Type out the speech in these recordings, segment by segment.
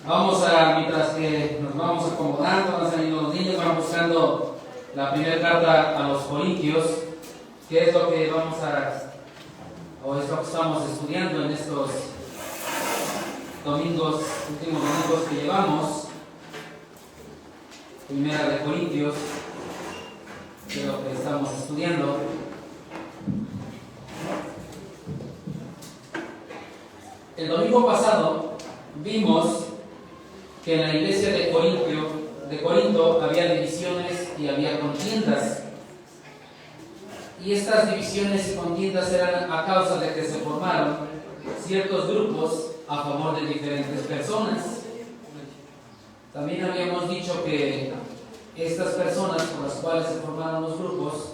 Mientras que nos vamos acomodando, van saliendo los niños, van buscando la primera carta a los Corintios, que es lo que o es lo que estamos estudiando en estos últimos domingos que llevamos. Primera de Corintios, que es lo que estamos estudiando. El domingo pasado vimos que en la iglesia de Corinto había divisiones y había contiendas. Y estas divisiones y contiendas eran a causa de que se formaron ciertos grupos a favor de diferentes personas. También habíamos dicho que estas personas por las cuales se formaron los grupos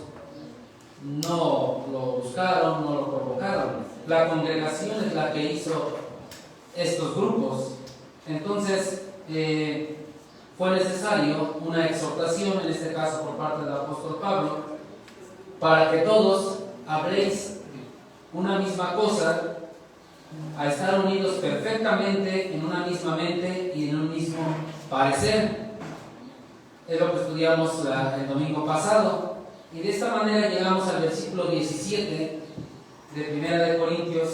no lo buscaron, no lo provocaron. La congregación es la que hizo estos grupos. Entonces fue necesario una exhortación, en este caso por parte del apóstol Pablo, para que todos habléis una misma cosa, a estar unidos perfectamente en una misma mente y en un mismo parecer. Es lo que estudiamos el domingo pasado, y de esta manera llegamos al versículo 17 de 1 de Corintios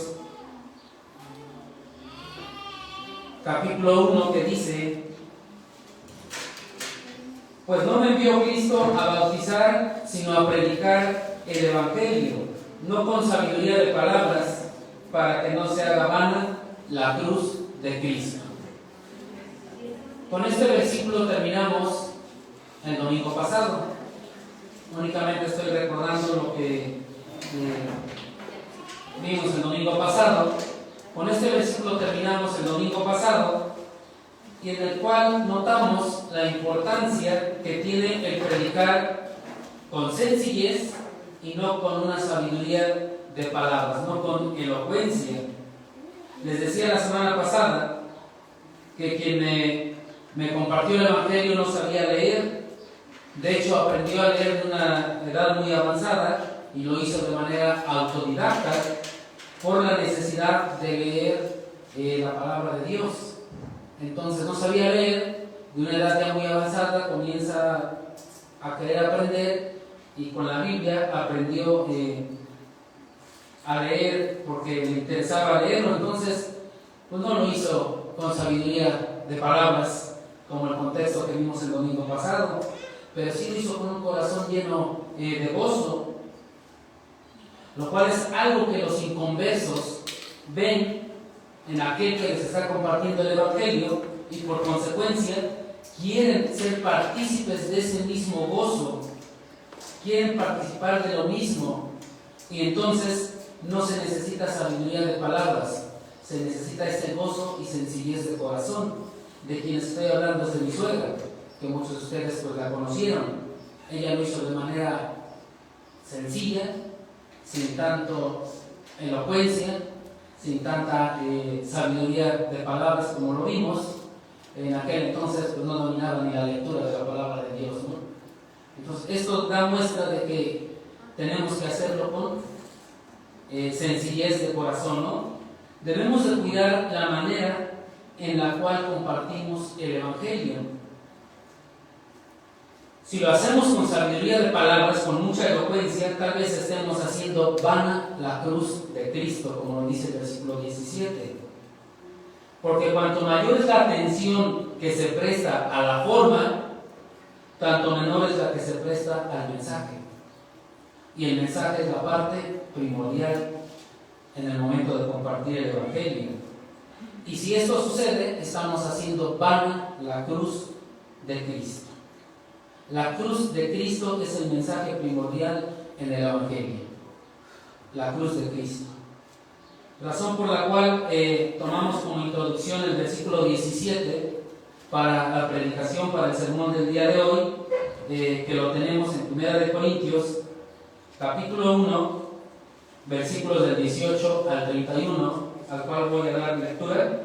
capítulo 1, que dice: pues no me envió Cristo a bautizar, sino a predicar el Evangelio, no con sabiduría de palabras, para que no se haga vana la cruz de Cristo. Con este versículo terminamos el domingo pasado. Únicamente estoy recordando lo que vimos el domingo pasado. Con este versículo terminamos el domingo pasado, y en el cual notamos la importancia que tiene el predicar con sencillez y no con una sabiduría de palabras, no con elocuencia. Les decía la semana pasada que quien me compartió el Evangelio no sabía leer. De hecho, aprendió a leer de una edad muy avanzada y lo hizo de manera autodidacta por la necesidad de leer la palabra de Dios. Entonces no sabía leer, de una edad ya muy avanzada comienza a querer aprender, y con la Biblia aprendió a leer porque le interesaba leerlo. Entonces pues no lo hizo con sabiduría de palabras como el contexto que vimos el domingo pasado, pero sí lo hizo con un corazón lleno de gozo, lo cual es algo que los inconversos ven en aquel que les está compartiendo el Evangelio, y por consecuencia quieren ser partícipes de ese mismo gozo, quieren participar de lo mismo, y entonces no se necesita sabiduría de palabras, se necesita ese gozo y sencillez de corazón. De quien estoy hablando es de mi suegra, que muchos de ustedes pues la conocieron. Ella lo hizo de manera sencilla, sin tanto elocuencia, sin tanta sabiduría de palabras como lo vimos. En aquel entonces pues no dominaba ni la lectura de la palabra de Dios, ¿no? Entonces esto da muestra de que tenemos que hacerlo con sencillez de corazón, ¿no? Debemos de cuidar la manera en la cual compartimos el Evangelio. Si lo hacemos con sabiduría de palabras, con mucha elocuencia, tal vez estemos haciendo vana la cruz de Cristo, como lo dice el versículo 17. Porque cuanto mayor es la atención que se presta a la forma, tanto menor es la que se presta al mensaje. Y el mensaje es la parte primordial en el momento de compartir el Evangelio. Y si esto sucede, estamos haciendo vana la cruz de Cristo. La cruz de Cristo es el mensaje primordial en el Evangelio. La cruz de Cristo. Razón por la cual tomamos como introducción el versículo 17 para la predicación, para el sermón del día de hoy, que lo tenemos en 1 de Corintios, capítulo 1, versículos del 18 al 31, al cual voy a dar lectura.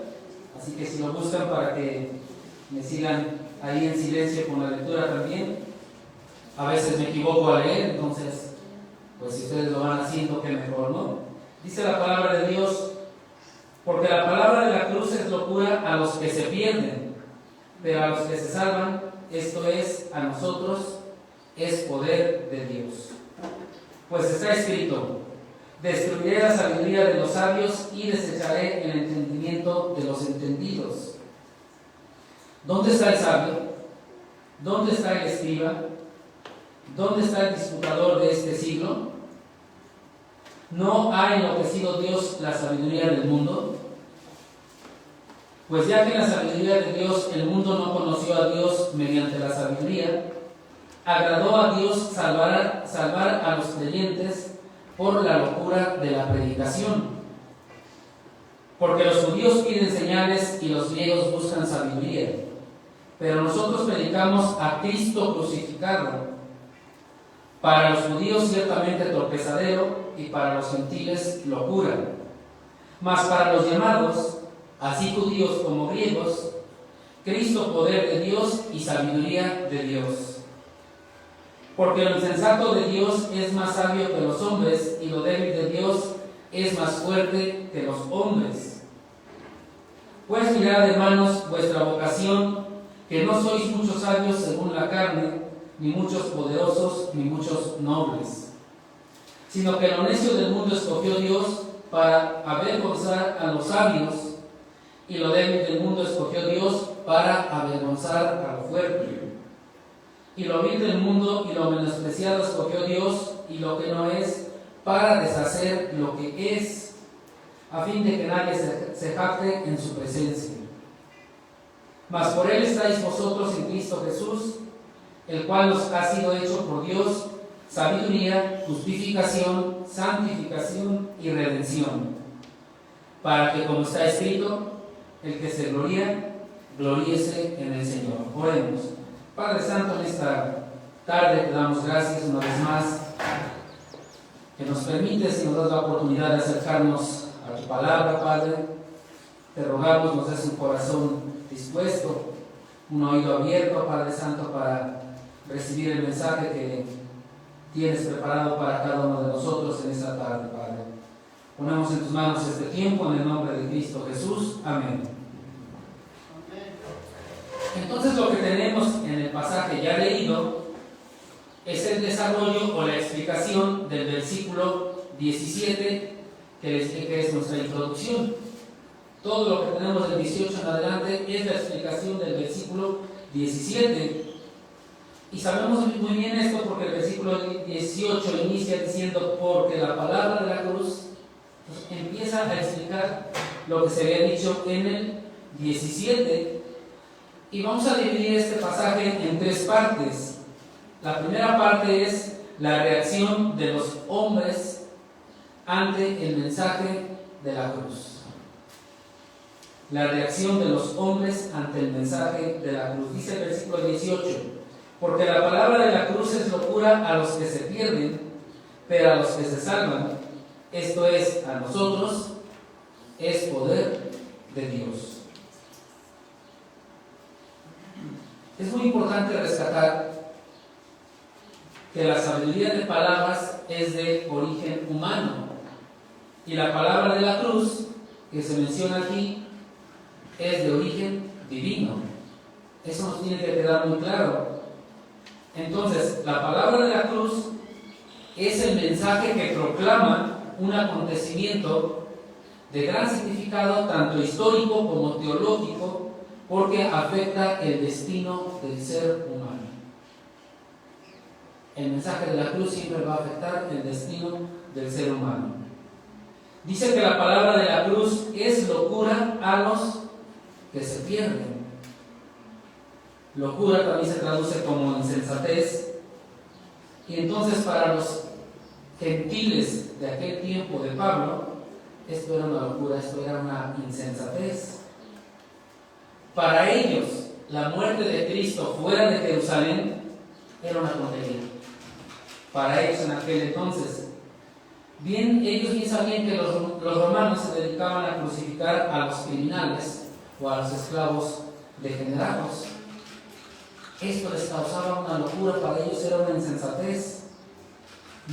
Así que si lo buscan, para que me sigan ahí en silencio con la lectura también. A veces me equivoco a leer, entonces pues si ustedes lo van haciendo, que mejor, ¿no? Dice la palabra de Dios: porque la palabra de la cruz es locura a los que se pierden, pero a los que se salvan, esto es, a nosotros, es poder de Dios. Pues está escrito: destruiré la sabiduría de los sabios y desecharé el entendimiento de los entendidos. ¿Dónde está el sabio? ¿Dónde está el escriba? ¿Dónde está el disputador de este siglo? ¿No ha enloquecido Dios la sabiduría del mundo? Pues ya que en la sabiduría de Dios el mundo no conoció a Dios mediante la sabiduría, agradó a Dios salvar a los creyentes por la locura de la predicación. Porque los judíos piden señales y los griegos buscan sabiduría, pero nosotros predicamos a Cristo crucificado, para los judíos ciertamente tropezadero y para los gentiles locura, mas para los llamados, así judíos como griegos, Cristo poder de Dios y sabiduría de Dios. Porque lo insensato de Dios es más sabio que los hombres, y lo débil de Dios es más fuerte que los hombres. Pues mirad, hermanos, vuestra vocación, que no sois muchos sabios según la carne, ni muchos poderosos, ni muchos nobles, sino que lo necio del mundo escogió Dios para avergonzar a los sabios, y lo débil del mundo escogió Dios para avergonzar a lo fuerte. Y lo vil del mundo y lo menospreciado escogió Dios, y lo que no es, para deshacer lo que es, a fin de que nadie se jacte en su presencia. Mas por él estáis vosotros en Cristo Jesús, el cual nos ha sido hecho por Dios sabiduría, justificación, santificación y redención, para que, como está escrito, el que se gloría, gloríese en el Señor. Oremos. Padre Santo, en esta tarde te damos gracias una vez más, que nos permites y nos das la oportunidad de acercarnos a tu palabra, Padre. Te rogamos nos des un corazón dispuesto, un oído abierto, Padre Santo, para recibir el mensaje que tienes preparado para cada uno de nosotros en esta tarde, Padre. Ponemos en tus manos este tiempo en el nombre de Cristo Jesús. Amén. Entonces, lo que tenemos en el pasaje ya leído es el desarrollo o la explicación del versículo 17, que es nuestra introducción. Todo lo que tenemos del 18 en adelante es la explicación del versículo 17. Y sabemos muy bien esto porque el versículo 18 inicia diciendo: porque la palabra de la cruz. Empieza a explicar lo que se había dicho en el 17. Y vamos a dividir este pasaje en tres partes. La primera parte es la reacción de los hombres ante el mensaje de la cruz. La reacción de los hombres ante el mensaje de la cruz. Dice el versículo 18: porque la palabra de la cruz es locura a los que se pierden, pero a los que se salvan, esto es, a nosotros, es poder de Dios. Es muy importante rescatar que la sabiduría de palabras es de origen humano, y la palabra de la cruz, que se menciona aquí, es de origen divino. Eso nos tiene que quedar muy claro. Entonces, la palabra de la cruz es el mensaje que proclama un acontecimiento de gran significado, tanto histórico como teológico, porque afecta el destino del ser humano. El mensaje de la cruz siempre va a afectar el destino del ser humano. Dice que la palabra de la cruz es locura a los que se pierden. Locura también se traduce como insensatez. Y entonces, para los gentiles de aquel tiempo de Pablo, esto era una locura, esto era una insensatez. Para ellos, la muerte de Cristo fuera de Jerusalén era una tontería. Para ellos en aquel entonces, ellos bien sabían que los romanos se dedicaban a crucificar a los criminales o a los esclavos degenerados. Esto les causaba una locura, para ellos era una insensatez.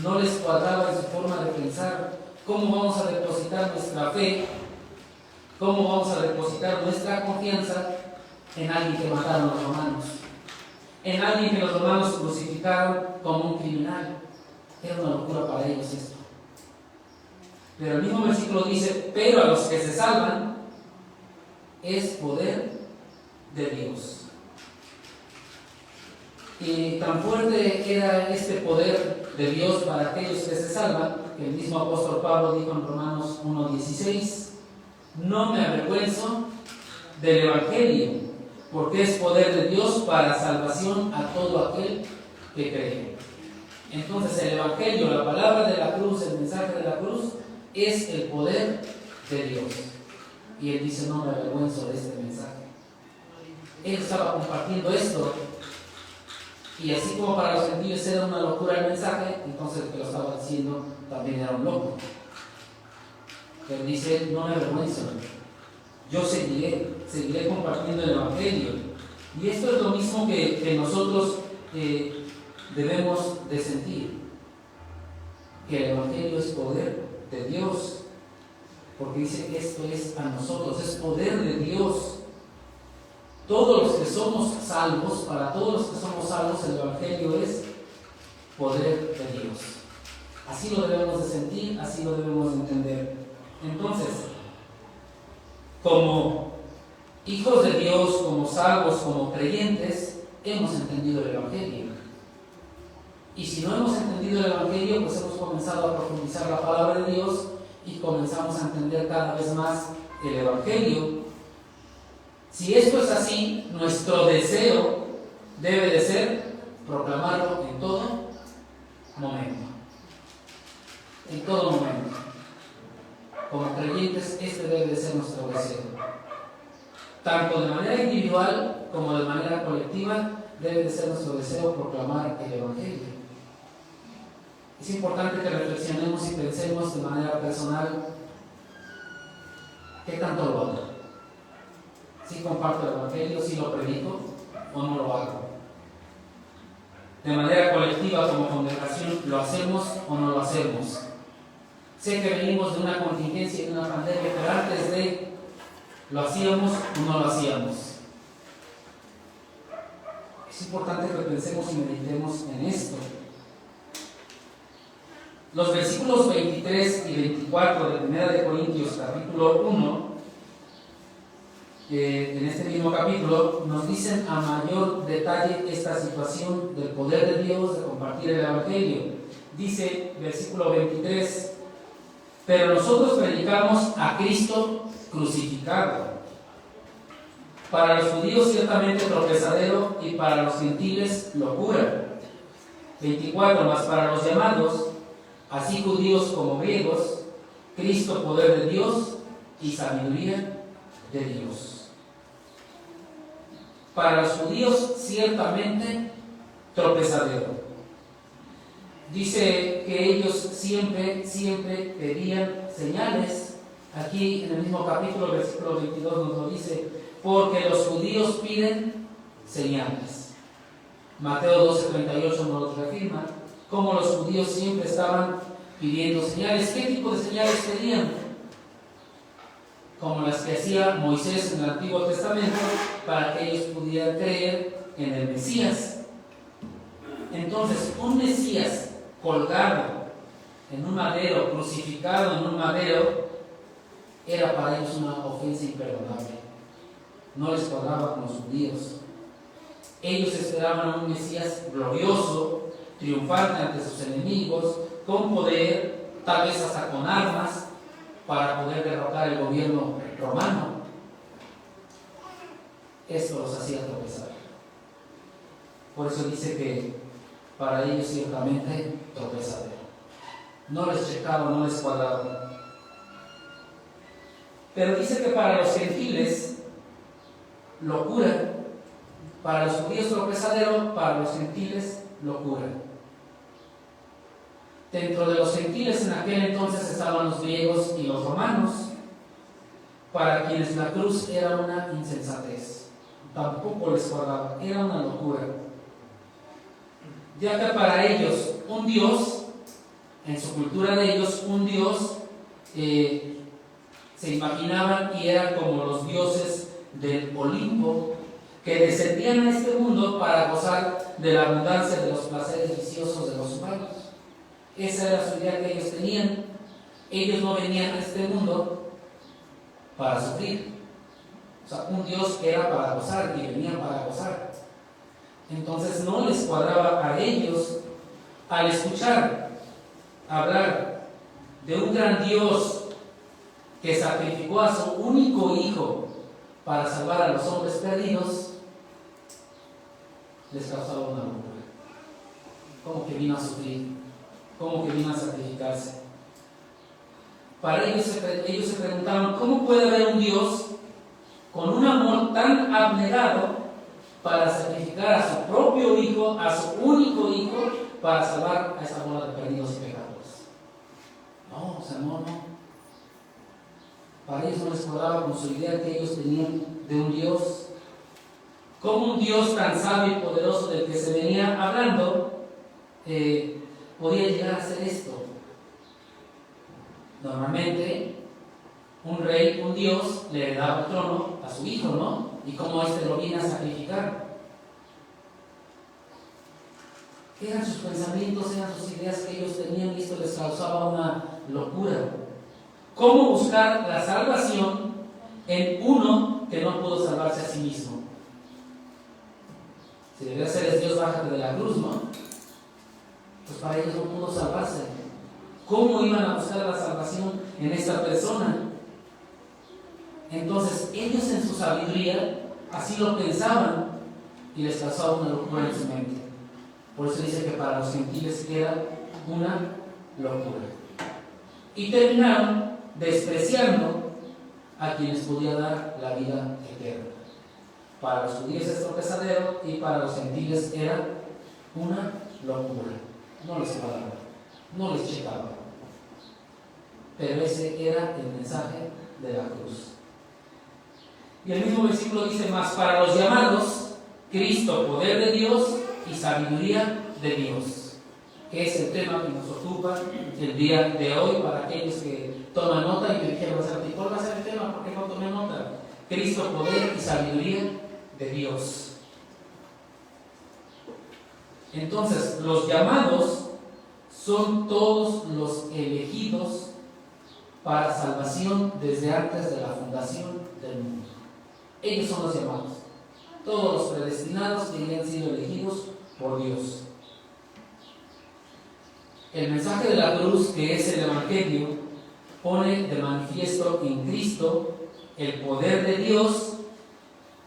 No les cuadraba en su forma de pensar. ¿Cómo vamos a depositar nuestra fe? ¿Cómo vamos a depositar nuestra confianza en alguien que mataron los romanos, en alguien que los romanos crucificaron como un criminal. Era una locura para ellos esto. Pero el mismo versículo dice, pero a los que se salvan es poder de Dios. Y tan fuerte era este poder de Dios para aquellos que se salvan, que el mismo apóstol Pablo dijo en Romanos 1:16, no me avergüenzo del Evangelio, porque es poder de Dios para salvación a todo aquel que cree. Entonces el Evangelio, la palabra de la cruz, el mensaje de la cruz, es el poder de Dios. Y él dice, no me avergüenzo de este mensaje. Él estaba compartiendo esto, y así como para los gentiles era una locura el mensaje, entonces el que lo estaba diciendo también era un loco. Él dice, no me avergüenzo, yo seguiré compartiendo el Evangelio. Y esto es lo mismo que nosotros debemos de sentir, que el Evangelio es poder de Dios, porque dice que esto es a nosotros, es poder de Dios. Todos los que somos salvos, para todos los que somos salvos, el Evangelio es poder de Dios. Así lo debemos de sentir, así lo debemos de entender. Entonces, como hijos de Dios, como salvos, como creyentes, hemos entendido el Evangelio. Y si no hemos entendido el Evangelio, pues hemos comenzado a profundizar la palabra de Dios y comenzamos a entender cada vez más el Evangelio. Si esto es así, nuestro deseo debe de ser proclamarlo en todo momento. En todo momento. Como creyentes, este debe de ser nuestro deseo. Tanto de manera individual como de manera colectiva, debe de ser nuestro deseo proclamar el Evangelio. Es importante que reflexionemos y pensemos de manera personal qué tanto lo hago. Si comparto el Evangelio, si lo predico o no lo hago. De manera colectiva como congregación, ¿lo hacemos o no lo hacemos? Sé que venimos de una contingencia y de una pandemia, pero antes de, ¿lo hacíamos o no lo hacíamos? Es importante que pensemos y meditemos en esto. Los versículos 23 y 24 de 1 Corintios capítulo 1, en este mismo capítulo, nos dicen a mayor detalle esta situación del poder de Dios de compartir el Evangelio. Dice, versículo 23, pero nosotros predicamos a Cristo crucificado, para los judíos ciertamente tropezadero y para los gentiles locura. 24, mas para los llamados, así judíos como griegos, Cristo poder de Dios y sabiduría de Dios. Para los judíos ciertamente tropezadero. Dice que ellos siempre pedían señales. Aquí en el mismo capítulo, versículo 22 nos lo dice, porque los judíos piden señales. Mateo 12:38 nos lo reafirma, como los judíos siempre estaban pidiendo señales. ¿Qué tipo de señales pedían? Como las que hacía Moisés en el Antiguo Testamento, para que ellos pudieran creer en el Mesías. Entonces, un Mesías colgado en un madero, crucificado en un madero, era para ellos una ofensa imperdonable. No les cuadraba con los judíos. Ellos esperaban a un Mesías glorioso, triunfante ante sus enemigos, con poder, tal vez hasta con armas, para poder derrocar el gobierno romano. Esto los hacía tropezar. Por eso dice que para ellos ciertamente tropezadero. No les checaba, no les cuadraba. Pero dice que para los gentiles, locura. Para los judíos tropezadero, para los gentiles, locura. Dentro de los gentiles en aquel entonces estaban los griegos y los romanos, para quienes la cruz era una insensatez. Tampoco les cuadraba, era una locura. Ya que para ellos un Dios, en su cultura de ellos, un Dios se imaginaban y eran como los dioses del Olimpo, que descendían a este mundo para gozar de la abundancia de los placeres viciosos de los humanos. Esa era su idea que ellos tenían. Ellos no venían a este mundo para sufrir. O sea, un Dios que era para gozar y venían para gozar. Entonces no les cuadraba a ellos al escuchar hablar de un gran Dios que sacrificó a su único hijo para salvar a los hombres perdidos. Les causaba una locura. ¿Cómo que vino a sufrir? ¿Cómo que vino a sacrificarse? Para ellos se preguntaban, ¿cómo puede haber un Dios con un amor tan abnegado para sacrificar a su propio hijo, a su único hijo, para salvar a esa bola de perdidos y pecadores? No, o sea, no. Para ellos no les cuadraba con su idea que ellos tenían de un Dios. ¿Cómo un Dios tan sabio y poderoso del que se venía hablando podía llegar a hacer esto? Normalmente, un rey, un Dios, le heredaba el trono a su hijo, ¿no? Y cómo éste lo viene a sacrificar. Eran sus pensamientos, eran sus ideas que ellos tenían, y esto les causaba una locura. ¿Cómo buscar la salvación en uno que no pudo salvarse a sí mismo? Si debería ser Dios, bájate de la cruz, ¿no? Pues para ellos no pudo salvarse. ¿Cómo iban a buscar la salvación en esta persona? Entonces ellos en su sabiduría así lo pensaban y les causaba una locura en su mente. Por eso dice que para los gentiles era una locura. Y terminaron despreciando a quienes podía dar la vida eterna. Para los judíos es tropezadero y para los gentiles era una locura. No les cuadraba, no les checaba. Pero ese era el mensaje de la cruz. Y el mismo versículo dice más: para los llamados, Cristo, poder de Dios y sabiduría de Dios, que es el tema que nos ocupa el día de hoy. Para aquellos que toman nota y me dijeron, ¿cuál va a ser el tema? ¿Por qué no tomé nota? Cristo, poder y sabiduría de Dios. Entonces, los llamados son todos los elegidos para salvación desde antes de la fundación del mundo. Ellos son los llamados, todos los predestinados que habían sido elegidos por Dios. El mensaje de la cruz, que es el Evangelio, pone de manifiesto en Cristo el poder de Dios,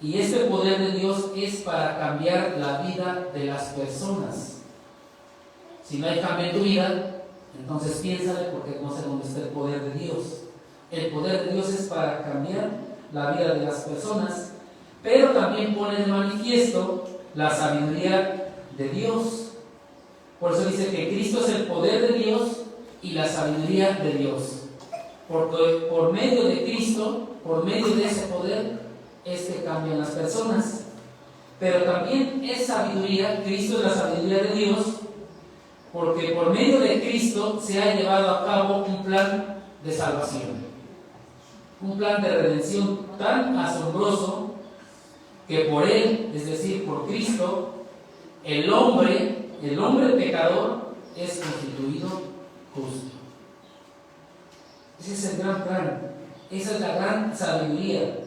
y este poder de Dios es para cambiar la vida de las personas. Si no hay cambio en tu vida, entonces piénsale, porque no sé dónde está el poder de Dios. El poder de Dios es para cambiar la vida de las personas, pero también pone de manifiesto la sabiduría de Dios. Por eso dice que Cristo es el poder de Dios y la sabiduría de Dios. Porque por medio de Cristo, por medio de ese poder, es que cambian las personas. Pero también es sabiduría, Cristo es la sabiduría de Dios, porque por medio de Cristo se ha llevado a cabo un plan de salvación, un plan de redención tan asombroso que por Él, es decir, por Cristo, el hombre pecador es constituido justo. Ese es el gran plan, esa es la gran sabiduría.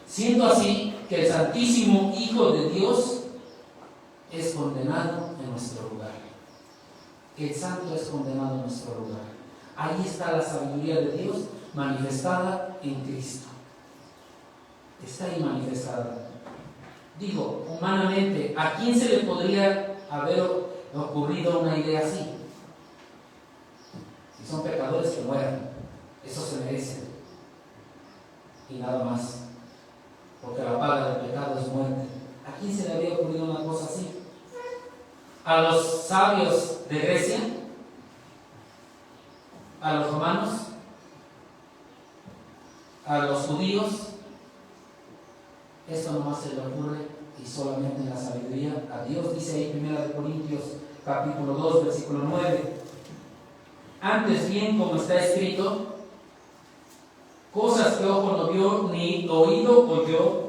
Siendo así que el Santísimo Hijo de Dios es condenado en nuestro lugar. El Santo es condenado en nuestro lugar. Ahí está la sabiduría de Dios manifestada en Cristo. Está ahí manifestada. Digo, humanamente, ¿a quién se le podría haber ocurrido una idea así? Si son pecadores, que mueran. Eso se merece. Y nada más. Porque la paga del pecado es muerte. ¿A quién se le había ocurrido una cosa así? ¿A los sabios de Grecia? ¿A los romanos? ¿A los judíos? Esto nomás se le ocurre y solamente en la sabiduría a Dios. Dice ahí 1 Corintios capítulo 2 versículo 9: antes bien, como está escrito, cosas que ojo no vio, ni oído oyó,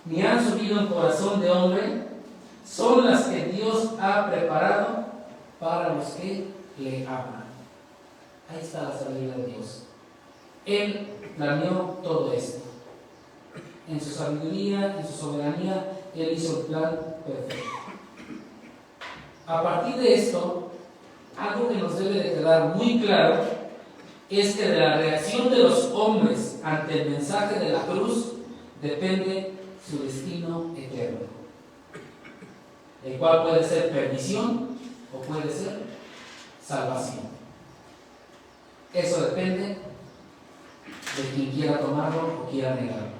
ni han subido en corazón de hombre, son las que Dios ha preparado para los que le aman. Ahí está la sabiduría de Dios. Él planeó todo esto. En su sabiduría, en su soberanía, Él hizo el plan perfecto. A partir de esto, algo que nos debe de quedar muy claro es que de la reacción de los hombres ante el mensaje de la cruz depende su destino eterno, el cual puede ser perdición o puede ser salvación. Eso depende de quien quiera tomarlo o quiera negarlo.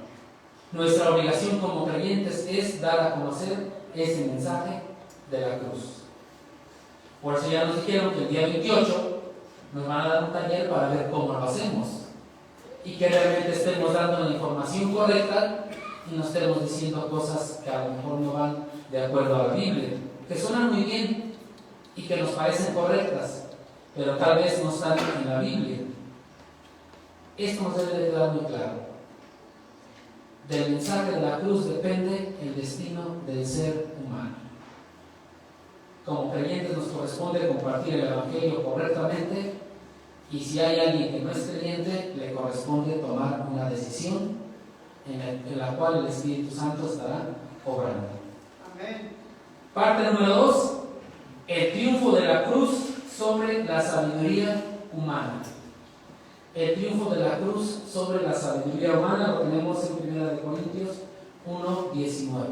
Nuestra obligación como creyentes es dar a conocer ese mensaje de la cruz. Por eso ya nos dijeron que el día 28 nos van a dar un taller para ver cómo lo hacemos y que realmente estemos dando la información correcta y no estemos diciendo cosas que a lo mejor no van de acuerdo a la Biblia, que suenan muy bien y que nos parecen correctas, pero tal vez no están en la Biblia. Esto nos debe de quedar muy claro. Del mensaje de la cruz depende el destino del ser humano. Como creyentes nos corresponde compartir el Evangelio correctamente, y si hay alguien que no es creyente, le corresponde tomar una decisión en la cual el Espíritu Santo estará obrando. Amén. Parte número 2, el triunfo de la cruz sobre la sabiduría humana. El triunfo de la cruz sobre la sabiduría humana lo tenemos en 1 Corintios 1:19.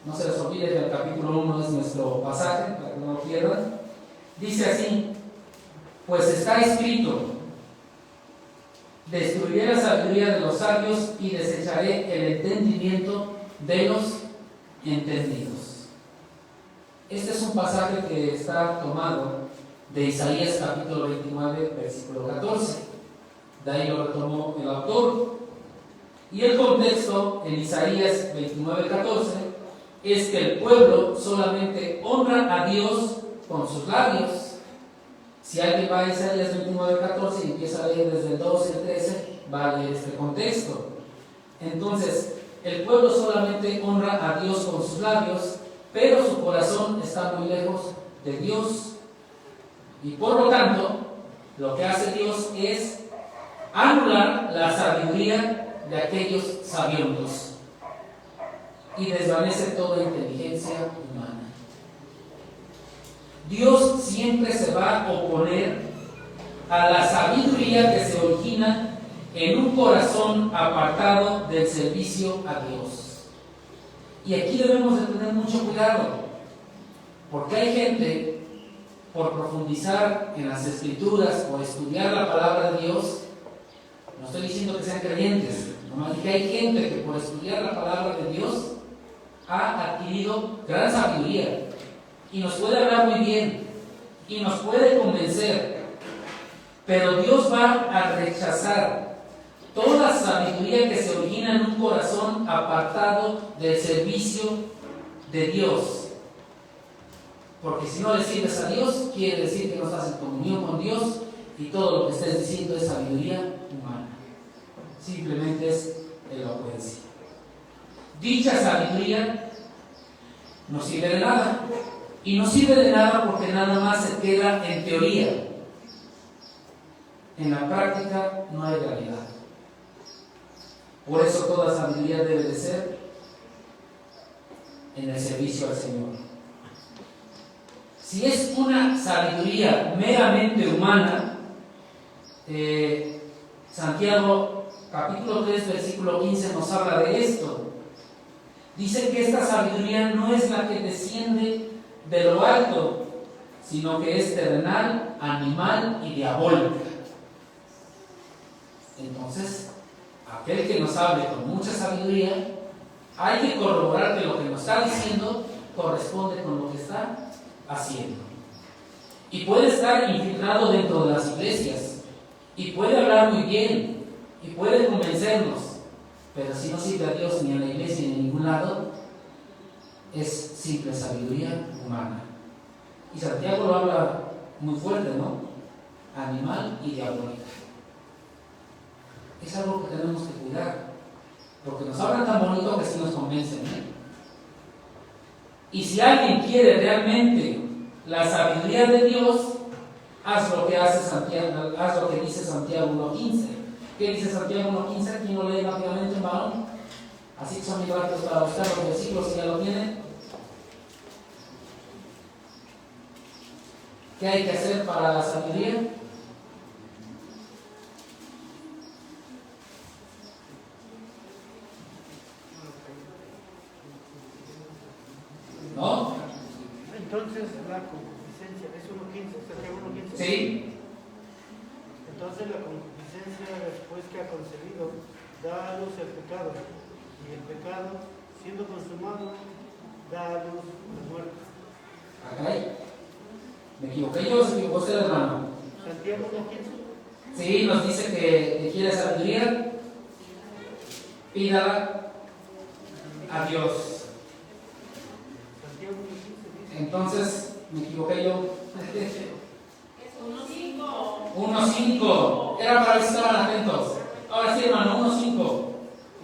No se les olvide que el capítulo 1 es nuestro pasaje, para que no lo pierdan. Dice así: pues está escrito, destruiré la sabiduría de los sabios y desecharé el entendimiento de los entendidos. Este es un pasaje que está tomado de Isaías capítulo 29, versículo 14. De ahí lo retomó el autor. Y el contexto en Isaías 29:14 es que el pueblo solamente honra a Dios con sus labios. Si alguien va a Isaías 29:14 y empieza a leer desde el 12 al 13, va a leer este contexto. Entonces, el pueblo solamente honra a Dios con sus labios, pero su corazón está muy lejos de Dios. Y por lo tanto, lo que hace Dios es anular la sabiduría de aquellos sabiondos y desvanece toda inteligencia humana. Dios siempre se va a oponer a la sabiduría que se origina en un corazón apartado del servicio a Dios. Y aquí debemos de tener mucho cuidado, porque hay gente, por profundizar en las Escrituras o estudiar la palabra de Dios, no estoy diciendo que sean creyentes, nomás que hay gente que por estudiar la palabra de Dios ha adquirido gran sabiduría y nos puede hablar muy bien y nos puede convencer, pero Dios va a rechazar toda sabiduría que se origina en un corazón apartado del servicio de Dios. Porque si no le sirves a Dios, quiere decir que no estás en comunión con Dios y todo lo que estés diciendo es sabiduría humana. Simplemente es elocuencia. Dicha sabiduría no sirve de nada. Y no sirve de nada porque nada más se queda en teoría. En la práctica no hay realidad. Por eso toda sabiduría debe de ser en el servicio al Señor. Si es una sabiduría meramente humana, Santiago capítulo 3 versículo 15 nos habla de esto. Dice que esta sabiduría no es la que desciende de lo alto, sino que es terrenal, animal y diabólica. Entonces, aquel que nos hable con mucha sabiduría, hay que corroborar que lo que nos está diciendo corresponde con lo que está haciendo. Y puede estar infiltrado dentro de las iglesias, y puede hablar muy bien, y puede convencernos, pero si no sirve a Dios ni a la iglesia ni en ningún lado, es simple sabiduría humana. Y Santiago lo habla muy fuerte, ¿no? Animal y diabólica. es algo que tenemos que cuidar, porque nos hablan tan bonito que sí nos convencen, ¿eh? Y si alguien quiere realmente la sabiduría de Dios, haz lo que hace Santiago, haz lo que dice Santiago 1:15. ¿Qué dice Santiago 1:15? ¿Quién lo lee rápidamente, varón? Así que son mis rápidos para buscar los versículos si ya lo tienen. ¿Qué hay que hacer para la sabiduría? ¿No? Entonces la concupiscencia es 1:15, Santiago 1:15. Sí. Entonces la concupiscencia, después que ha concebido, da a luz el pecado, y el pecado, siendo consumado, da a luz la muerte. Acá hay. ¿Me equivoqué yo o se equivocó usted, hermano? Santiago 1:15. Sí, nos dice que quiere sabiduría, pídala a Dios. Santiago 1:15 dice. Entonces, me equivoqué yo. Es 1:5. 1:5. Era para ver si estaban atentos. Ahora sí, hermano, 1:5.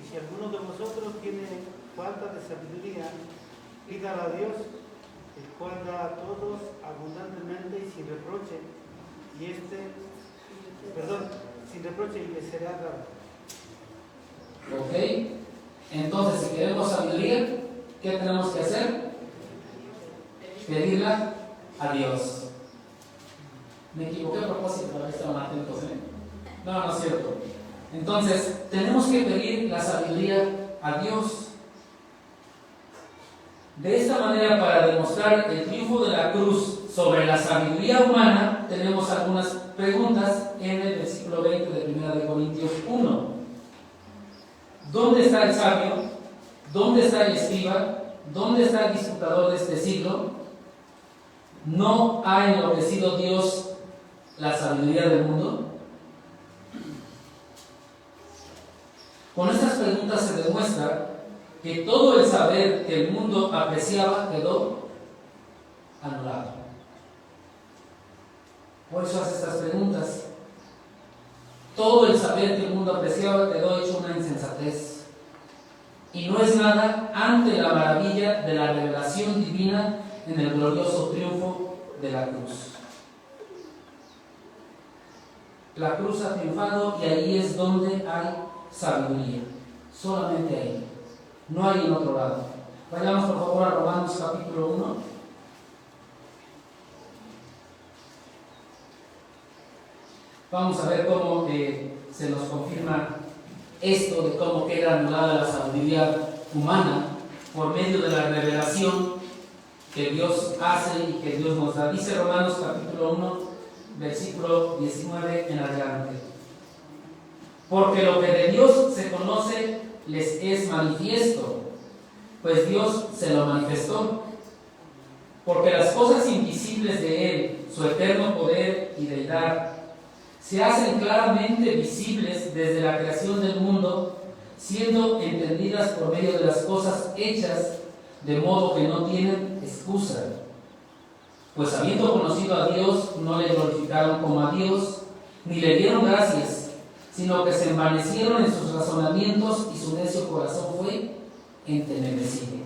Y si alguno de vosotros tiene falta de sabiduría, pídala a Dios, el cual da a todos abundantemente y sin reproche, sin reproche y le será dado. Ok. Entonces, si queremos sabiduría, ¿qué tenemos que hacer? Pedirla a Dios. Me equivoqué a propósito para que estaban atentos, ¿eh? No, no es cierto. Entonces, tenemos que pedir la sabiduría a Dios. De esta manera, para demostrar el triunfo de la cruz sobre la sabiduría humana, tenemos algunas preguntas en el versículo 20 de 1 Corintios 1. ¿Dónde está el sabio? ¿Dónde está el escriba? ¿Dónde está el disputador de este siglo? ¿No ha enloquecido Dios la sabiduría del mundo? Con estas preguntas se demuestra que todo el saber que el mundo apreciaba quedó anulado. Por eso hace estas preguntas. Todo el saber que el mundo apreciaba quedó hecho una insensatez. Y no es nada ante la maravilla de la revelación divina en el glorioso triunfo de la cruz. La cruz ha triunfado y ahí es donde hay sabiduría. Solamente ahí. No hay en otro lado. Vayamos por favor a Romanos capítulo 1. Vamos a ver cómo se nos confirma esto de cómo queda anulada la sabiduría humana por medio de la revelación que Dios hace y que Dios nos da. Dice Romanos capítulo 1, versículo 19 en adelante. Porque lo que de Dios se conoce les es manifiesto, pues Dios se lo manifestó. Porque las cosas invisibles de Él, su eterno poder y deidad, se hacen claramente visibles desde la creación del mundo, siendo entendidas por medio de las cosas hechas, de modo que no tienen excusa. Pues habiendo conocido a Dios, no le glorificaron como a Dios, ni le dieron gracias, sino que se envanecieron en sus razonamientos y su necio corazón fue entenebrecido.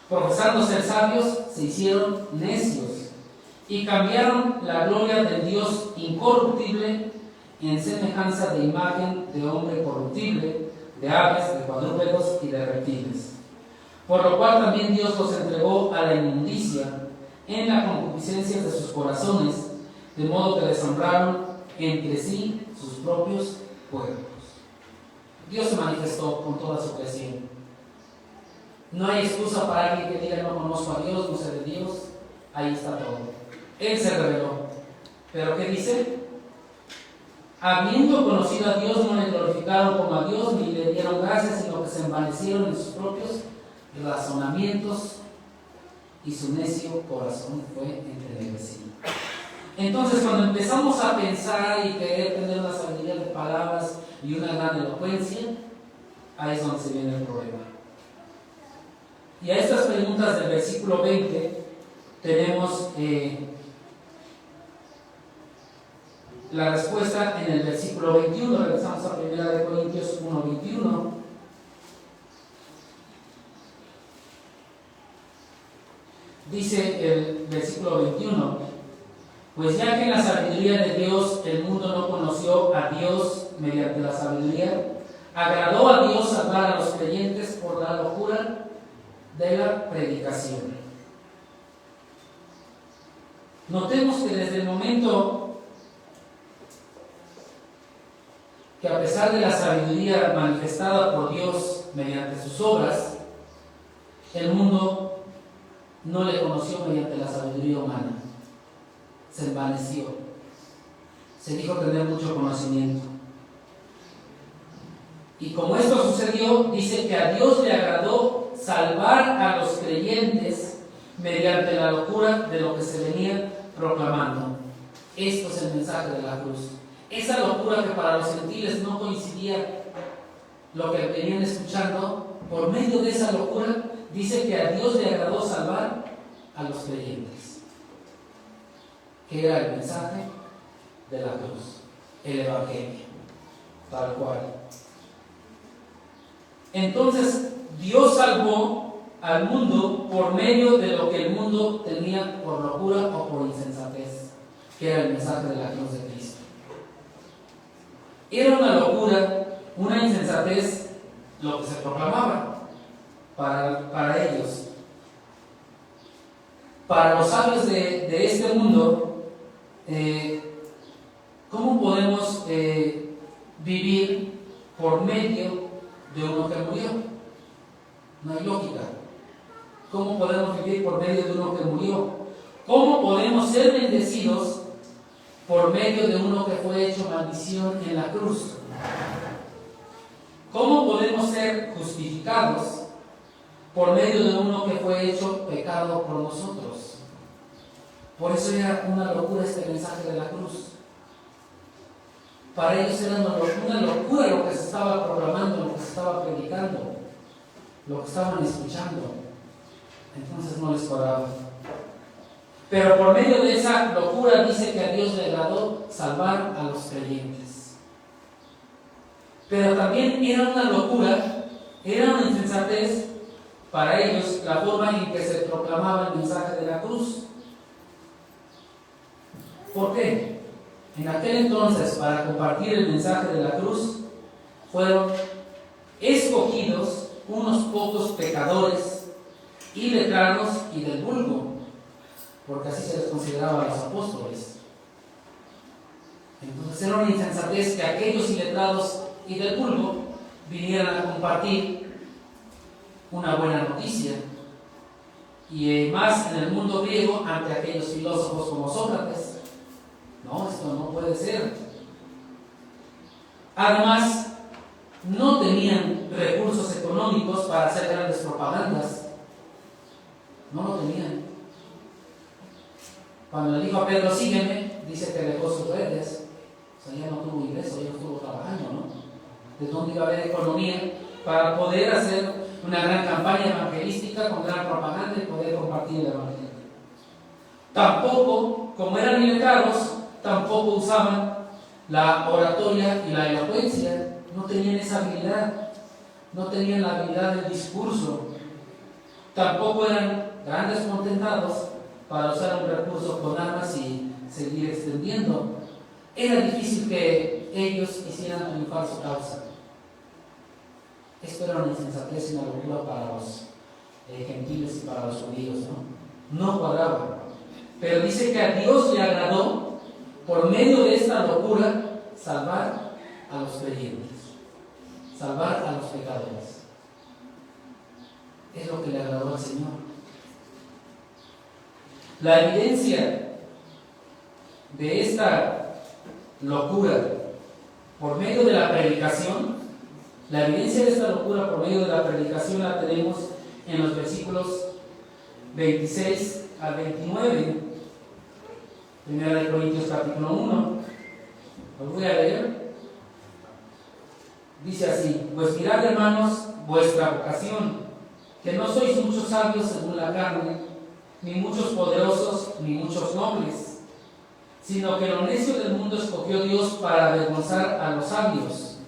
Profesando ser sabios, se hicieron necios y cambiaron la gloria del Dios incorruptible en semejanza de imagen de hombre corruptible, de aves, de cuadrúpedos y de reptiles. Por lo cual también Dios los entregó a la inmundicia en la concupiscencia de sus corazones, de modo que deshonraron entre sí sus propios cuerpos. Dios se manifestó con toda su creación. No hay excusa para alguien que diga no conozco a Dios, no sé de Dios. Ahí está todo. Él se reveló. ¿Pero qué dice? Habiendo conocido a Dios, no le glorificaron como a Dios, ni le dieron gracias, sino que se envanecieron en sus propios razonamientos y su necio corazón fue entenebrecido. Entonces, cuando empezamos a pensar y querer tener una sabiduría de palabras y una gran elocuencia, ahí es donde se viene el problema. Y a estas preguntas del versículo 20 tenemos la respuesta en el versículo 21. Regresamos a 1 Corintios 1:21. Dice el versículo 21: pues ya que en la sabiduría de Dios el mundo no conoció a Dios mediante la sabiduría, agradó a Dios salvar a los creyentes por la locura de la predicación. Notemos que desde el momento que, a pesar de la sabiduría manifestada por Dios mediante sus obras, el mundo no le conoció mediante la sabiduría humana. Se envaneció. Se dijo tener mucho conocimiento. Y como esto sucedió, dice que a Dios le agradó salvar a los creyentes mediante la locura de lo que se venía proclamando. Esto es el mensaje de la cruz. Esa locura que para los gentiles no coincidía lo que venían escuchando, por medio de esa locura, dice que a Dios le agradó salvar a los creyentes. ¿Qué era el mensaje de la cruz? El Evangelio, tal cual. Entonces, Dios salvó al mundo por medio de lo que el mundo tenía por locura o por insensatez, que era el mensaje de la cruz de Cristo. Era una locura, una insensatez, lo que se proclamaba para ellos. Para los sabios de este mundo, ¿cómo podemos vivir por medio de uno que murió? No hay lógica. ¿Cómo podemos vivir por medio de uno que murió? ¿Cómo podemos ser bendecidos por medio de uno que fue hecho maldición en la cruz? ¿Cómo podemos ser justificados por medio de uno que fue hecho pecado por nosotros? Por eso era una locura este mensaje de la cruz. Para ellos era una locura lo que se estaba proclamando, lo que se estaba predicando, lo que estaban escuchando. Entonces no les cuadraba. Pero por medio de esa locura dice que a Dios le agradó salvar a los creyentes. Pero también era una locura, era una insensatez para ellos la forma en que se proclamaba el mensaje de la cruz. ¿Por qué? En aquel entonces, para compartir el mensaje de la cruz, fueron escogidos unos pocos pecadores, iletrados y del vulgo, porque así se les consideraba a los apóstoles. Entonces era una insensatez que aquellos iletrados y del vulgo vinieran a compartir una buena noticia, y más en el mundo griego ante aquellos filósofos como Sócrates. No, esto no puede ser. Además, no tenían recursos económicos para hacer grandes propagandas. No lo tenían. Cuando le dijo a Pedro, sígueme, dice que dejó sus redes. O sea, ya no tuvo ingreso, ya no estuvo trabajando, ¿no? ¿De dónde iba a haber economía para poder hacer una gran campaña evangelística con gran propaganda y poder compartir el evangelio? Tampoco, como eran iletrados, tampoco usaban la oratoria y la elocuencia. No tenían esa habilidad, no tenían la habilidad del discurso. Tampoco eran grandes potentados para usar un recurso con armas y seguir extendiendo. Era difícil que ellos hicieran triunfar su causa. Esto era una insensatez y una locura para los gentiles y para los judíos, ¿no? No cuadraba. Pero dice que a Dios le agradó, por medio de esta locura, salvar a los creyentes, salvar a los pecadores. Es lo que le agradó al Señor. La evidencia de esta locura por medio de la predicación, la evidencia de esta locura por medio de la predicación la tenemos en los versículos 26 al 29. 1 Corintios capítulo 1. Lo voy a leer. Dice así: pues mirad, hermanos, vuestra vocación, que no sois muchos sabios según la carne, ni muchos poderosos, ni muchos nobles, sino que lo necio del mundo escogió Dios para avergonzar a los sabios,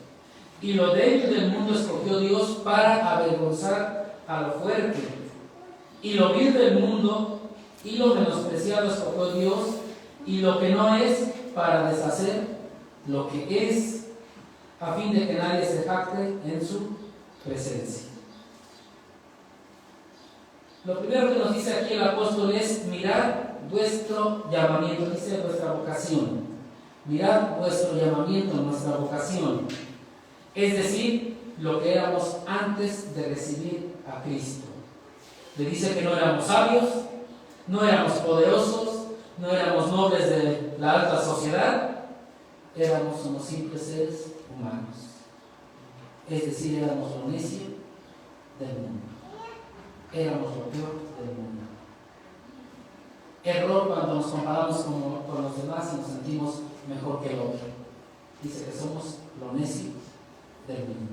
y lo débil del mundo escogió Dios para avergonzar a lo fuerte, y lo vil del mundo y lo menospreciado escogió Dios, y lo que no es, para deshacer lo que es, a fin de que nadie se jacte en su presencia. Lo primero que nos dice aquí el apóstol es: mirad vuestro llamamiento, dice vuestra vocación. Mirad vuestro llamamiento, nuestra vocación. Es decir, lo que éramos antes de recibir a Cristo. Le dice que no éramos sabios, no éramos poderosos, no éramos nobles de la alta sociedad, éramos unos simples seres humanos. Es decir, éramos lo necio del mundo. Éramos lo peor del mundo. Error cuando nos comparamos con los demás y nos sentimos mejor que el otro. Dice que somos lo necio del mundo.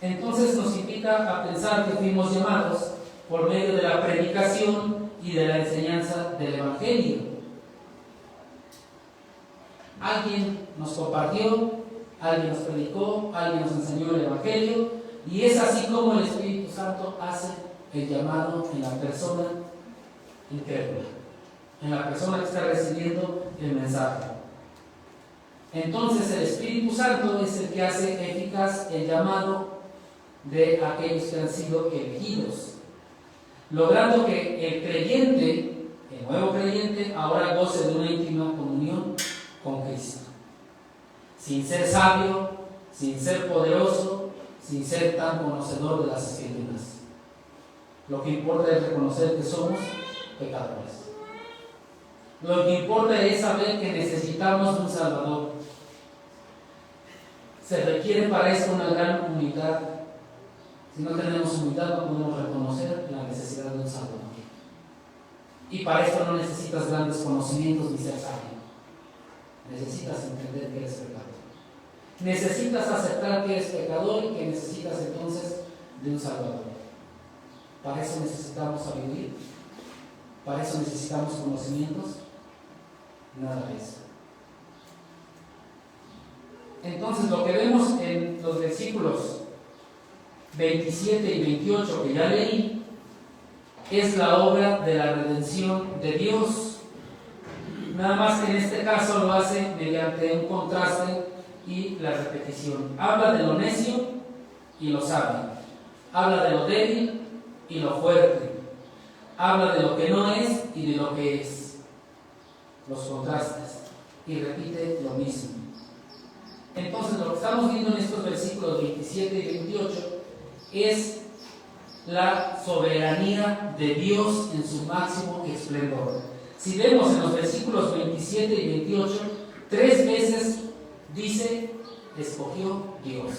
Entonces nos invita a pensar que fuimos llamados por medio de la predicación y de la enseñanza del Evangelio. Alguien nos compartió, alguien nos predicó, alguien nos enseñó el Evangelio, y es así como el Espíritu Santo hace el llamado en la persona incrédula, en la persona que está recibiendo el mensaje. Entonces el Espíritu Santo es el que hace eficaz el llamado de aquellos que han sido elegidos, logrando que el creyente, el nuevo creyente, ahora goce de una íntima comunión con Cristo, sin ser sabio, sin ser poderoso, sin ser tan conocedor de las Escrituras. Lo que importa es reconocer que somos pecadores. Lo que importa es saber que necesitamos un Salvador. Se requiere para eso una gran humildad. Si no tenemos humildad, no podemos reconocer la necesidad de un Salvador. Y para esto no necesitas grandes conocimientos ni ser sabio. Necesitas entender que eres pecador. Necesitas aceptar que eres pecador y que necesitas entonces de un Salvador. Para eso necesitamos sabiduría. Para eso necesitamos conocimientos. Nada de eso. Entonces lo que vemos en los versículos 27 y 28 que ya leí es la obra de la redención de Dios. Nada más que en este caso lo hace mediante un contraste y la repetición. Habla de lo necio y lo sabio. Habla de lo débil y lo fuerte. Habla de lo que no es y de lo que es. Los contrastes. Y repite lo mismo. Entonces lo que estamos viendo en estos versículos 27 y 28 es la soberanía de Dios en su máximo esplendor. Si vemos en los versículos 27 y 28, 3 veces dice: escogió Dios.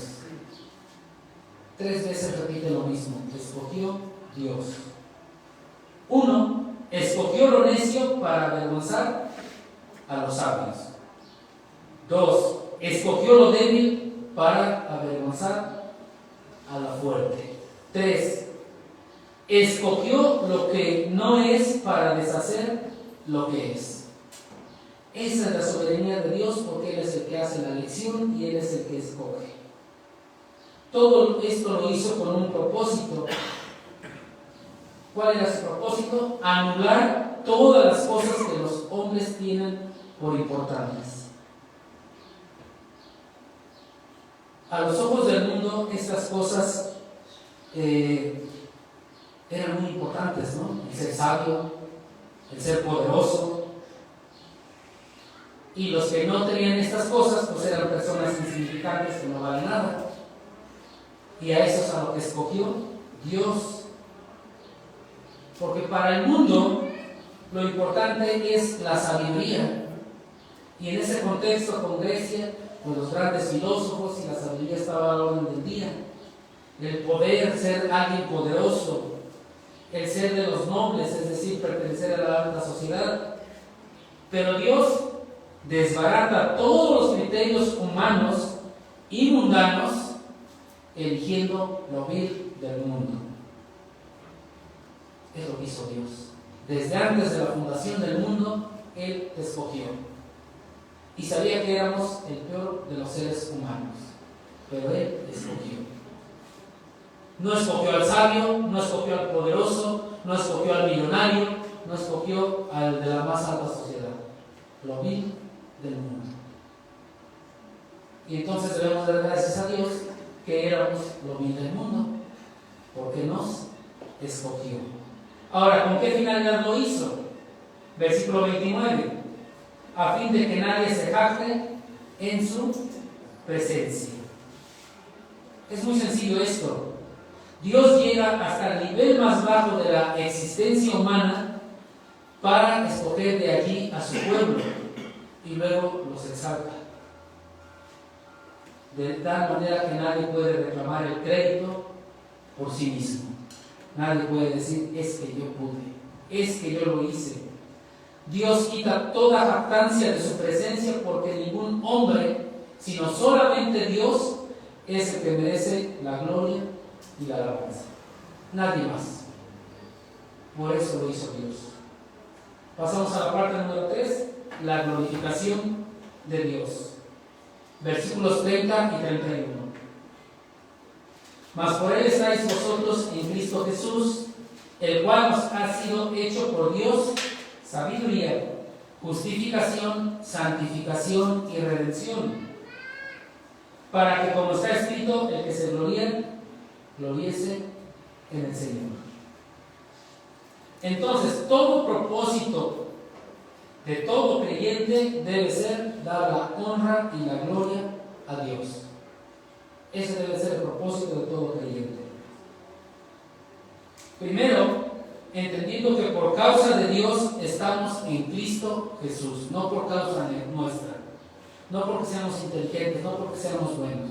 3 veces repite lo mismo: escogió Dios. 1, escogió lo necio para avergonzar a los sabios. 2, escogió lo débil para avergonzar a la fuerte. 3, escogió lo que no es para deshacer lo que es. Esa es la soberanía de Dios, porque Él es el que hace la elección y Él es el que escoge. Todo esto lo hizo con un propósito. ¿Cuál era su propósito? Anular todas las cosas que los hombres tienen por importantes. A los ojos del mundo estas cosas eran muy importantes, ¿no? El ser sabio, el ser poderoso. Y los que no tenían estas cosas, pues eran personas insignificantes que no valen nada. Y a eso es a lo que escogió Dios. Porque para el mundo lo importante es la sabiduría. Y en ese contexto con Grecia, pues los grandes filósofos y la sabiduría estaba a la orden del día. El poder, ser alguien poderoso, el ser de los nobles, es decir, pertenecer a la alta sociedad. Pero Dios desbarata todos los criterios humanos y mundanos, eligiendo lo vil del mundo. Es lo que hizo Dios. Desde antes de la fundación del mundo, Él te escogió. Y sabía que éramos el peor de los seres humanos, pero Él escogió. No escogió al sabio, no escogió al poderoso, no escogió al millonario, no escogió al de la más alta sociedad, lo vil del mundo. Y entonces debemos dar gracias a Dios que éramos lo vil del mundo, porque nos escogió. Ahora, ¿con qué finalidad lo hizo? Versículo 29. A fin de que nadie se jacte en su presencia. Es muy sencillo esto. Dios llega hasta el nivel más bajo de la existencia humana para escoger de allí a su pueblo y luego los exalta. De tal manera que nadie puede reclamar el crédito por sí mismo. Nadie puede decir, es que yo pude, es que yo lo hice. Dios quita toda jactancia de su presencia porque ningún hombre, sino solamente Dios, es el que merece la gloria y la alabanza. Nadie más. Por eso lo hizo Dios. Pasamos a la parte número 3, la glorificación de Dios. Versículos 30 y 31. Mas por Él estáis vosotros en Cristo Jesús, el cual nos ha sido hecho por Dios sabiduría, justificación, santificación y redención, para que, como está escrito, el que se gloríe, gloriese en el Señor. Entonces, todo propósito de todo creyente debe ser dar la honra y la gloria a Dios. Ese debe ser el propósito de todo creyente. Primero, entendiendo que por causa de Dios estamos en Cristo Jesús, no por causa nuestra, no porque seamos inteligentes, no porque seamos buenos.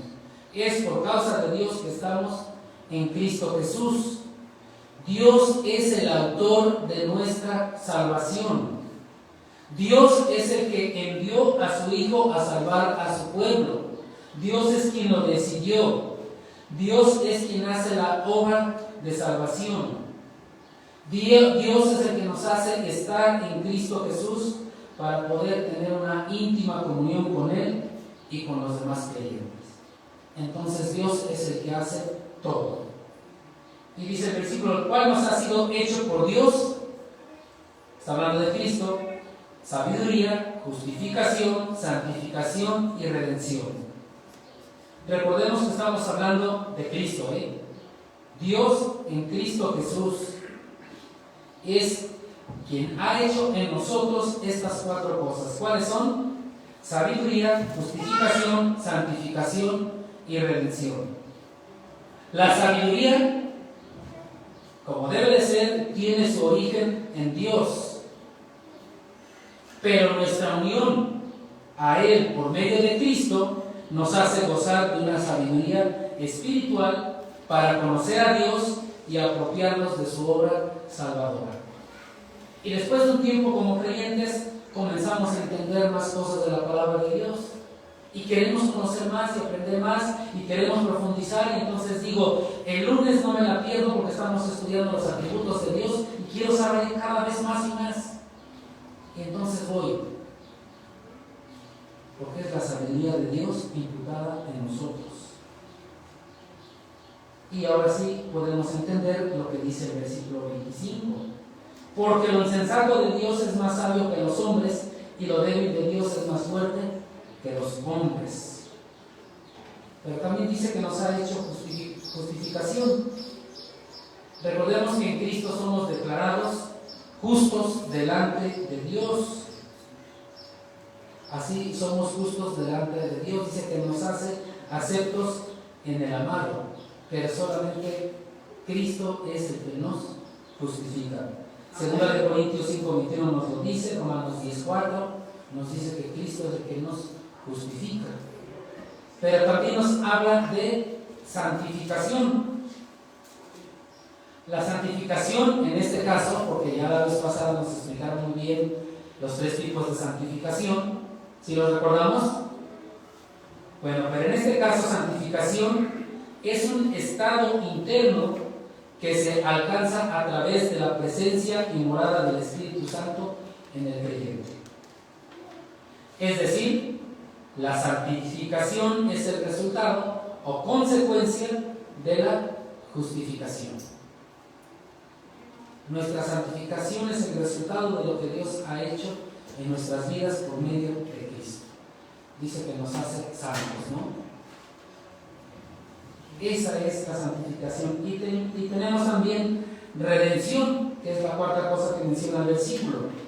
Es por causa de Dios que estamos en Cristo Jesús. Dios es el autor de nuestra salvación. Dios es el que envió a su Hijo a salvar a su pueblo. Dios es quien lo decidió. Dios es quien hace la obra de salvación. Dios es el que nos hace estar en Cristo Jesús para poder tener una íntima comunión con Él y con los demás creyentes. Entonces Dios es el que hace todo. Y dice el versículo, el cual nos ha sido hecho por Dios, está hablando de Cristo, sabiduría, justificación, santificación y redención. Recordemos que estamos hablando de Cristo, Dios en Cristo Jesús es quien ha hecho en nosotros estas 4 cosas. ¿Cuáles son? Sabiduría, justificación, santificación y redención. La sabiduría, como debe de ser, tiene su origen en Dios, pero nuestra unión a Él por medio de Cristo nos hace gozar de una sabiduría espiritual para conocer a Dios y apropiarnos de su obra salvadora. Y después de un tiempo como creyentes comenzamos a entender más cosas de la palabra de Dios y queremos conocer más y aprender más y queremos profundizar, y entonces digo, el lunes no me la pierdo porque estamos estudiando los atributos de Dios y quiero saber cada vez más y más, y entonces voy, porque es la sabiduría de Dios imputada en nosotros. Y ahora sí podemos entender lo que dice el versículo 25. Porque lo insensato de Dios es más sabio que los hombres, y lo débil de Dios es más fuerte que los hombres. Pero también dice que nos ha hecho justificación. Recordemos que en Cristo somos declarados justos delante de Dios. Así somos justos delante de Dios. Dice que nos hace aceptos en el amado. Pero solamente Cristo es el que nos justifica. Segunda de Corintios 5:21 nos lo dice, Romanos 10:4 nos dice que Cristo es el que nos justifica. Pero también nos habla de santificación. La santificación, en este caso, porque ya la vez pasada nos explicaron muy bien los 3 tipos de santificación, ¿sí los recordamos? Bueno, pero en este caso santificación es un estado interno que se alcanza a través de la presencia y morada del Espíritu Santo en el creyente. Es decir, la santificación es el resultado o consecuencia de la justificación. Nuestra santificación es el resultado de lo que Dios ha hecho en nuestras vidas por medio de Cristo. Dice que nos hace santos, ¿no? Esa es la santificación. Y tenemos también redención, que es la cuarta cosa que menciona el versículo.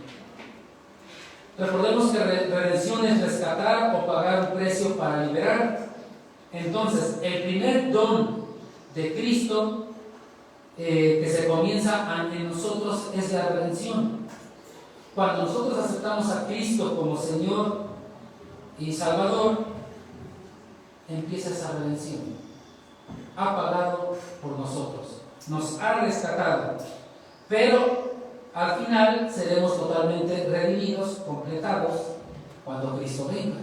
Recordemos que redención es rescatar o pagar un precio para liberar. Entonces, el primer don de Cristo que se comienza en nosotros es la redención. Cuando nosotros aceptamos a Cristo como Señor y Salvador, empieza esa redención. Ha pagado por nosotros, nos ha rescatado, pero al final seremos totalmente redimidos, completados, cuando Cristo venga.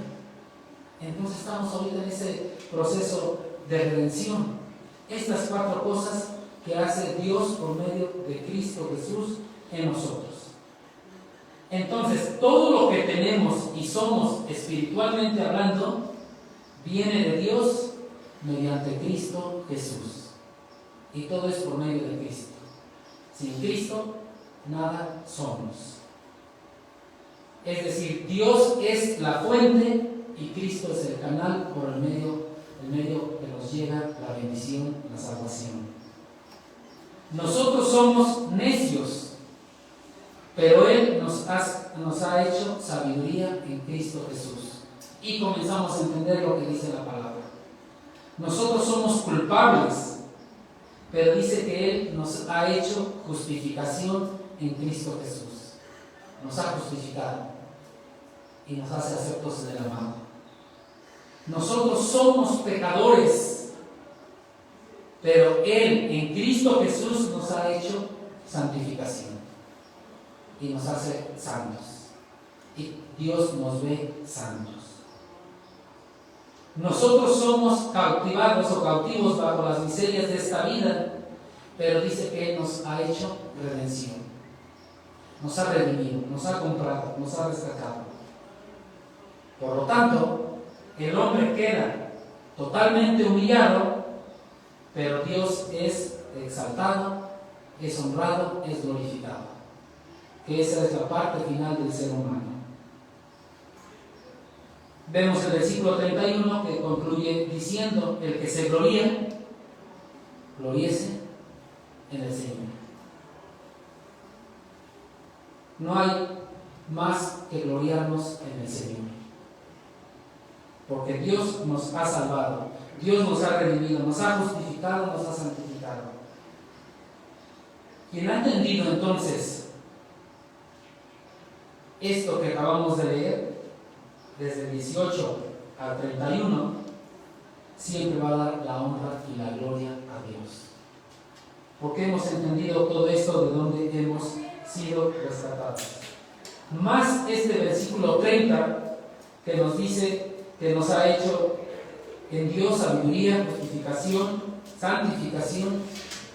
Entonces estamos ahorita en ese proceso de redención. Estas cuatro cosas que hace Dios por medio de Cristo Jesús en nosotros. Entonces, todo lo que tenemos y somos espiritualmente hablando, viene de Dios mediante Cristo Jesús. Y todo es por medio de Cristo. Sin Cristo, nada somos. Es decir, Dios es la fuente y Cristo es el canal por el medio que nos llega la bendición, la salvación. Nosotros somos necios, pero Él nos ha hecho sabiduría en Cristo Jesús. Y comenzamos a entender lo que dice la palabra. Nosotros somos culpables, pero dice que Él nos ha hecho justificación en Cristo Jesús. Nos ha justificado y nos hace aceptos del amado. Nosotros somos pecadores, pero Él en Cristo Jesús nos ha hecho santificación y nos hace santos. Y Dios nos ve santos. Nosotros somos cautivados o cautivos bajo las miserias de esta vida, pero dice que Él nos ha hecho redención. Nos ha redimido, nos ha comprado, nos ha rescatado. Por lo tanto, el hombre queda totalmente humillado, pero Dios es exaltado, es honrado, es glorificado. Que esa es la parte final del ser humano. Vemos el versículo 31 que concluye diciendo: el que se gloría, gloríese en el Señor. No hay más que gloriarnos en el Señor, porque Dios nos ha salvado, Dios nos ha redimido, nos ha justificado, nos ha santificado. Quien ha entendido entonces esto que acabamos de leer, desde el 18 al 31, siempre va a dar la honra y la gloria a Dios. Porque hemos entendido todo esto de donde hemos sido rescatados. Más este versículo 30 que nos dice que nos ha hecho en Dios sabiduría, justificación, santificación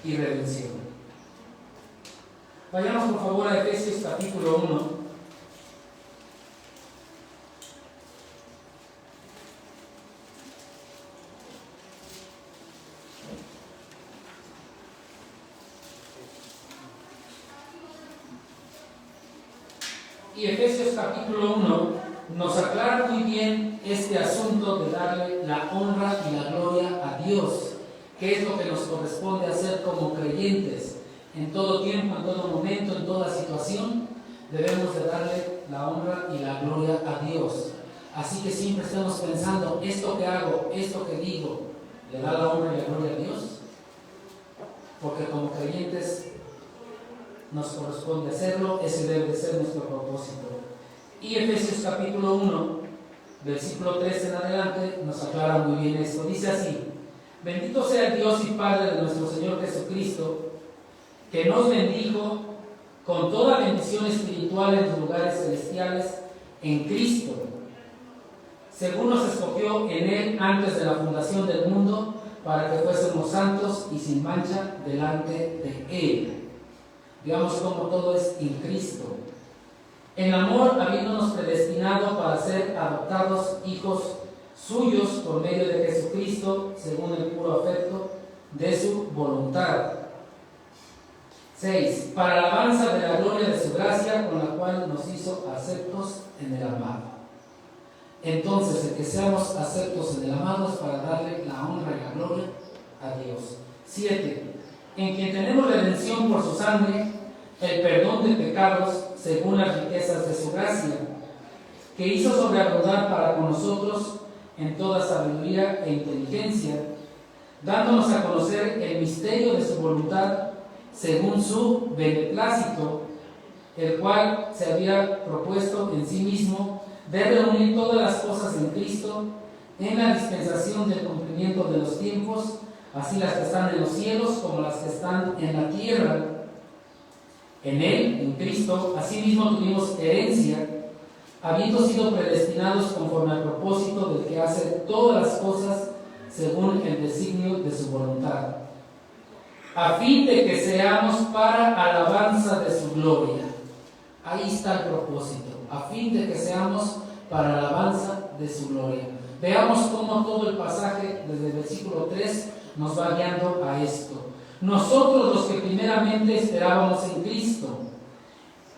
y redención. Vayamos por favor a Efesios capítulo 1. Y Efesios capítulo 1 nos aclara muy bien este asunto de darle la honra y la gloria a Dios, que es lo que nos corresponde hacer como creyentes. En todo tiempo, en todo momento, en toda situación, debemos de darle la honra y la gloria a Dios. Así que siempre estamos pensando, esto que hago, esto que digo, ¿le da la honra y la gloria a Dios? Porque como creyentes nos corresponde hacerlo, ese debe de ser nuestro propósito. Y Efesios capítulo 1, versículo 3 en adelante, nos aclara muy bien esto. Dice así: bendito sea el Dios y Padre de nuestro Señor Jesucristo, que nos bendijo con toda bendición espiritual en los lugares celestiales en Cristo, según nos escogió en Él antes de la fundación del mundo, para que fuésemos santos y sin mancha delante de Él. Digamos como todo es en Cristo. En amor, habiéndonos predestinado para ser adoptados hijos suyos por medio de Jesucristo, según el puro afecto de su voluntad. 6. Para alabanza de la gloria de su gracia, con la cual nos hizo aceptos en el amado. Entonces, el que seamos aceptos en el amado es para darle la honra y la gloria a Dios. 7. En quien tenemos redención por su sangre, el perdón de pecados, según las riquezas de su gracia, que hizo sobreabundar para con nosotros en toda sabiduría e inteligencia, dándonos a conocer el misterio de su voluntad, según su beneplácito, el cual se había propuesto en sí mismo de reunir todas las cosas en Cristo, en la dispensación del cumplimiento de los tiempos, así las que están en los cielos como las que están en la tierra. En Él, en Cristo, asimismo tuvimos herencia, habiendo sido predestinados conforme al propósito del que hace todas las cosas según el designio de su voluntad, a fin de que seamos para alabanza de su gloria. Ahí está el propósito, a fin de que seamos para alabanza de su gloria. Veamos cómo todo el pasaje, desde el versículo 3, nos va guiando a esto. Nosotros los que primeramente esperábamos en Cristo,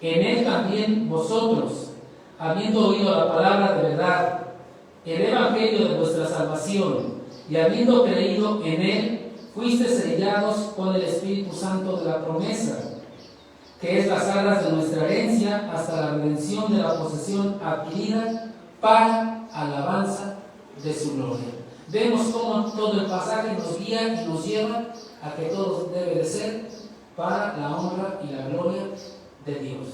en Él también vosotros, habiendo oído la palabra de verdad, el evangelio de vuestra salvación, y habiendo creído en Él, fuisteis sellados con el Espíritu Santo de la promesa, que es las arras de nuestra herencia hasta la redención de la posesión adquirida para alabanza de su gloria. Vemos cómo todo el pasaje nos guía y nos lleva a que todo debe de ser para la honra y la gloria de Dios,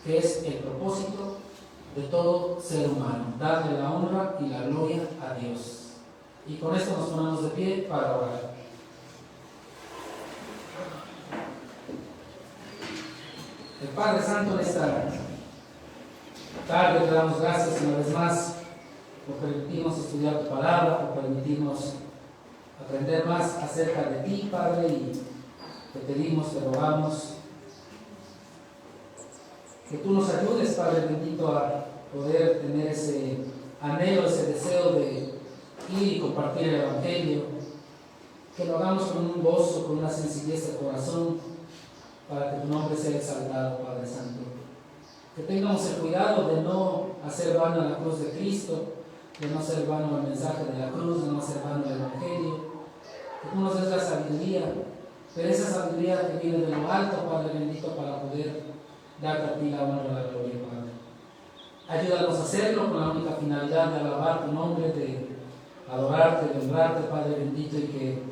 que es el propósito de todo ser humano, darle la honra y la gloria a Dios. Y con esto nos ponemos de pie para orar. El Padre Santo, en esta tarde te damos gracias una vez más por permitirnos estudiar tu palabra, por permitirnos aprender más acerca de ti, Padre, y te pedimos, te rogamos que tú nos ayudes, Padre bendito, a poder tener ese anhelo, ese deseo de ir y compartir el Evangelio, que lo hagamos con un gozo, con una sencillez de corazón, para que tu nombre sea exaltado, Padre Santo. Que tengamos el cuidado de no hacer vano la cruz de Cristo, de no hacer vano el mensaje de la cruz, de no hacer vano el Evangelio. Que tú nos des la sabiduría, pero esa sabiduría que viene de lo alto, Padre bendito, para poder darte a ti la honra y la gloria, Padre. Ayúdanos a hacerlo con la única finalidad de alabar tu nombre, de adorarte, de honrarte, Padre bendito, y que,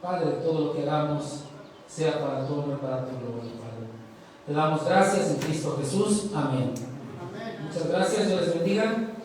Padre, todo lo que hagamos sea para tu honra y para tu gloria, Padre. Te damos gracias en Cristo Jesús. Amén. Muchas gracias, Dios les bendiga.